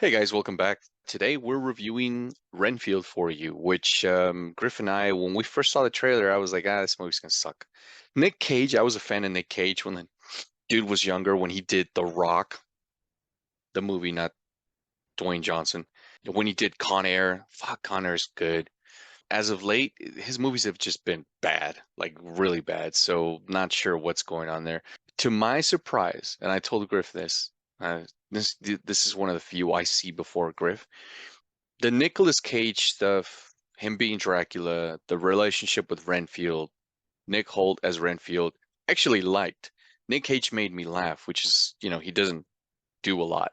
Hey guys, welcome back. Today we're reviewing Renfield for you, which Griff and I, when we first saw the trailer, I was like, this movie's gonna suck. Nick Cage, I was a fan of Nick Cage when the dude was younger, when he did The Rock, the movie, not Dwayne Johnson. When he did Con Air, fuck, Con Air's good. As of late, his movies have just been bad, like really bad. So not sure what's going on there. To my surprise, and I told Griff this, this is one of the few I see before Griff. The Nicolas Cage stuff, him being Dracula, the relationship with Renfield, Nick Holt as Renfield, actually liked. Nick Cage made me laugh, which is, he doesn't do a lot.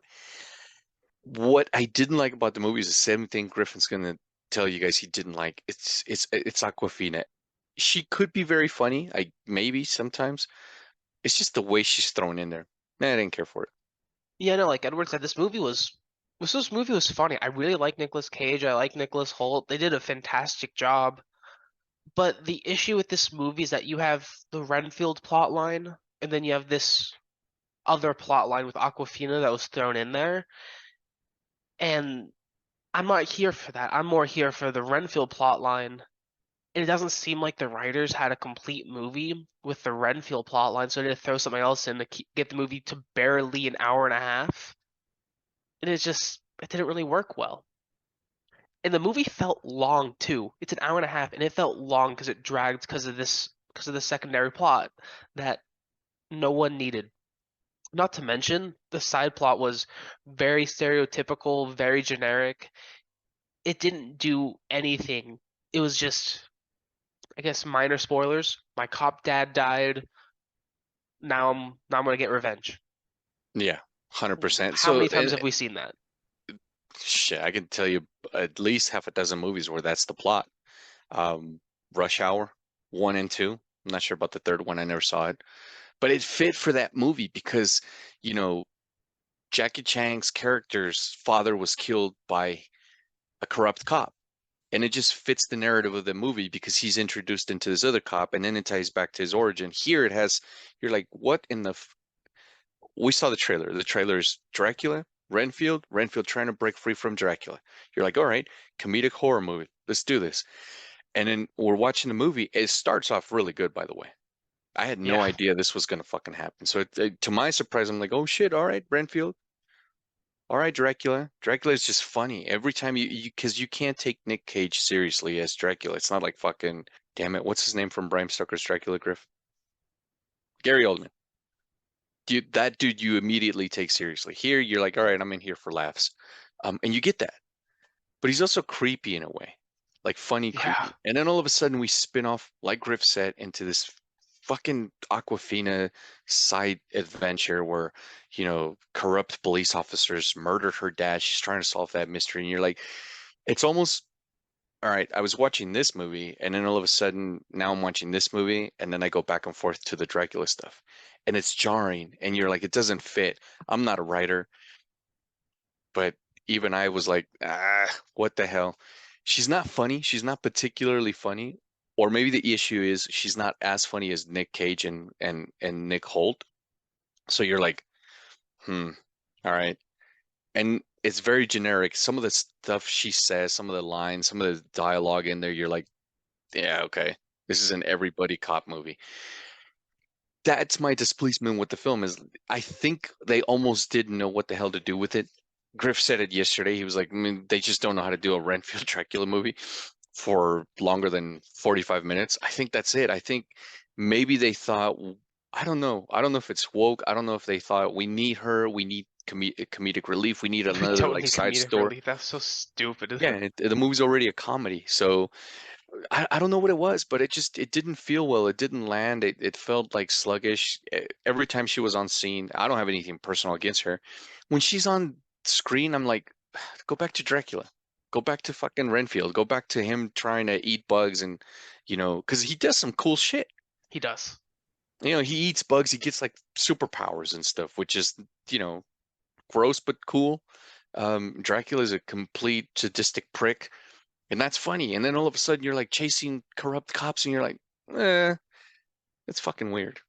What I didn't like about the movie is the same thing Griffin's gonna tell you guys he didn't like. It's Awkwafina. She could be very funny, I maybe sometimes. It's just the way she's thrown in there. Man, I didn't care for it. Yeah, no, like Edward said, this movie was funny. I really like Nicolas Cage. I like Nicholas Holt. They did a fantastic job. But the issue with this movie is that you have the Renfield plot line, and then you have this other plot line with Awkwafina that was thrown in there. And I'm not here for that. I'm more here for the Renfield plot line. And it doesn't seem like the writers had a complete movie with the Renfield plot line, so they had to throw something else in to get the movie to barely an hour and a half. And it didn't really work well. And the movie felt long too. It's an hour and a half, and it felt long because it dragged because of the secondary plot that no one needed. Not to mention the side plot was very stereotypical, very generic. It didn't do anything. It was just, I guess, minor spoilers. My cop dad died. Now I'm gonna get revenge. Yeah, 100%. How So, many times have we seen that? shit, I can tell you at least half a dozen movies where that's the plot. Um, Rush Hour 1 and 2. I'm not sure about the third one. I never saw it. But it fit for that movie because, you know, Jackie Chan's character's father was killed by a corrupt cop. And it just fits the narrative of the movie because he's introduced into this other cop and then it ties back to his origin. Here it has, you're like, what in the we saw the trailer. The trailer is Dracula, Renfield trying to break free from Dracula. You're like, all right, comedic horror movie. Let's do this. And then we're watching the movie. It starts off really good, by the way. I had no Yeah, idea this was going to fucking happen. So to my surprise, I'm like, oh shit, all right, Renfield. All right, Dracula. Dracula is just funny. Every time because you can't take Nick Cage seriously as Dracula. It's not like fucking, damn it, what's his name from Bram Stoker's Dracula, Griff? Gary Oldman. Dude, that dude you immediately take seriously. Here, you're like, all right, I'm in here for laughs. And you get that. But he's also creepy in a way, like funny yeah, creepy. And then all of a sudden we spin off, like Griff said, into this fucking Aquafina side adventure where, corrupt police officers murdered her dad. She's trying to solve that mystery. And you're like, it's almost, all right, I was watching this movie, and then all of a sudden now I'm watching this movie, and then I go back and forth to the Dracula stuff. And it's jarring, and you're like, it doesn't fit. I'm not a writer, but even I was like, what the hell? She's not funny. She's not particularly funny. Or maybe the issue is she's not as funny as Nick Cage and Nick Holt. So you're like, all right. And it's very generic. Some of the stuff she says, some of the lines, some of the dialogue in there, you're like, yeah, okay. This is an everybody cop movie. That's my displeasement with the film is I think they almost didn't know what the hell to do with it. Griff said it yesterday. He was like, they just don't know how to do a Renfield Dracula movie for longer than 45 minutes. I think that's it. I think maybe they thought, I don't know. I don't know if it's woke. I don't know if they thought we need her. We need comedic relief. We need we another don't like need side comedic story. relief. That's so stupid. Yeah, the movie's already a comedy. So I don't know what it was, but it didn't feel well. It didn't land. It felt like sluggish. Every time she was on scene, I don't have anything personal against her. When she's on screen, I'm like, go back to Dracula. Go back to fucking Renfield. Go back to him trying to eat bugs and because he does some cool shit. He does. He eats bugs, he gets like superpowers and stuff, which is, you know, gross but cool. Dracula is a complete sadistic prick. And that's funny. And then all of a sudden you're like chasing corrupt cops and you're like, it's fucking weird.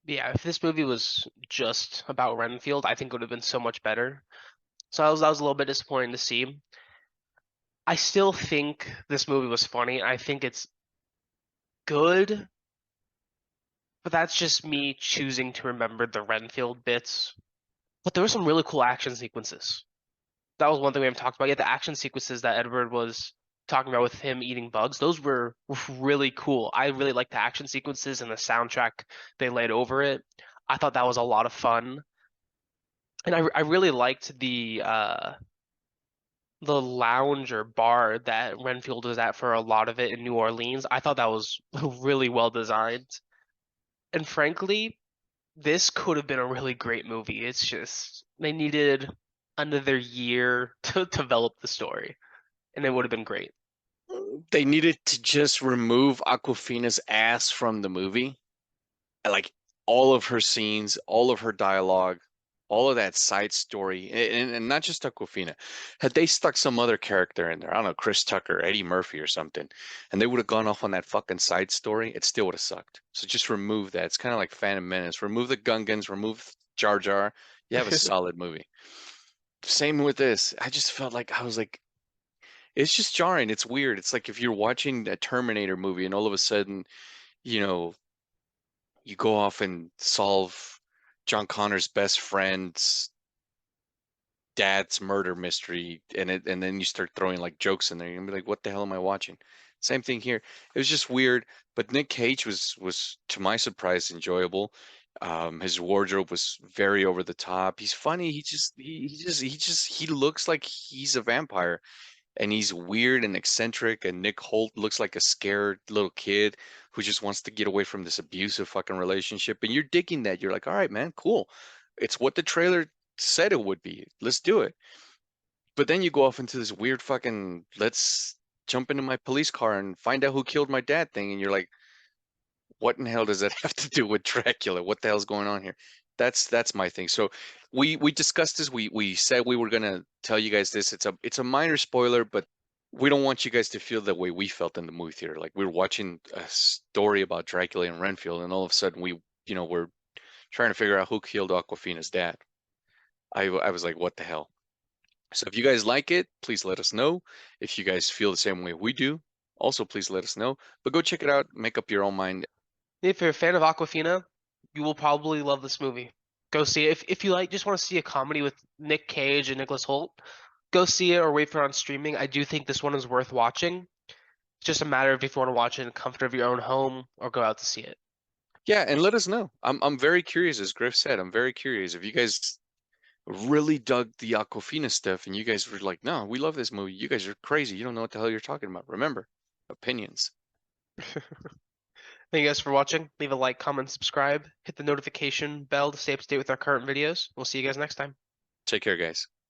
Yeah, if this movie was just about Renfield, I think it would have been so much better. So that was a little bit disappointing to see. I still think this movie was funny. I think it's good, but that's just me choosing to remember the Renfield bits. But there were some really cool action sequences. That was one thing we haven't talked about yet. The action sequences that Edward was talking about with him eating bugs, those were really cool. I really liked the action sequences and the soundtrack they laid over it. I thought that was a lot of fun. And I really liked the lounge or bar that Renfield was at for a lot of it in New Orleans. I thought that was really well designed. And frankly, this could have been a really great movie. It's just they needed another year to develop the story, and it would have been great. They needed to just remove Aquafina's ass from the movie. Like all of her scenes, all of her dialogue, all of that side story, and not just Aquafina. Had they stuck some other character in there, I don't know, Chris Tucker, Eddie Murphy, or something, and they would have gone off on that fucking side story, it still would have sucked. So just remove that. It's kind of like Phantom Menace. Remove the Gungans, remove Jar Jar. You have a solid movie. Same with this. I just felt like I was like, it's just jarring. It's weird. It's like if you're watching a Terminator movie and all of a sudden, you know, you go off and solve John Connor's best friend's dad's murder mystery, and then you start throwing like jokes in there. You're gonna be like, what the hell am I watching? Same thing here. It was just weird, but Nick Cage was to my surprise enjoyable. His wardrobe was very over the top. He's funny. He looks like he's a vampire, and he's weird and eccentric, and Nick Holt looks like a scared little kid who just wants to get away from this abusive fucking relationship. And you're digging that. You're like, all right, man, cool. It's what the trailer said it would be. Let's do it. But then you go off into this weird fucking let's jump into my police car and find out who killed my dad thing. And you're like, what in hell does that have to do with Dracula? What the hell's going on here? That's my thing. So we discussed this. We said we were gonna tell you guys this. It's a minor spoiler, but we don't want you guys to feel the way we felt in the movie theater. Like we were watching a story about Dracula and Renfield, and all of a sudden we're trying to figure out who killed Aquafina's dad. I was like, what the hell? So if you guys like it, please let us know. If you guys feel the same way we do, also please let us know. But go check it out, make up your own mind. If you're a fan of Awkwafina, you will probably love this movie. Go see it. If you like, just want to see a comedy with Nick Cage and Nicholas Holt, go see it or wait for it on streaming. I do think this one is worth watching. It's just a matter of if you want to watch it in the comfort of your own home or go out to see it. Yeah, and let us know. I'm very curious, as Griff said. I'm very curious if you guys really dug the Aquafina stuff and you guys were like, no, we love this movie. You guys are crazy. You don't know what the hell you're talking about. Remember, opinions. Thank you guys for watching. Leave a like, comment, subscribe. Hit the notification bell to stay up to date with our current videos. We'll see you guys next time. Take care, guys.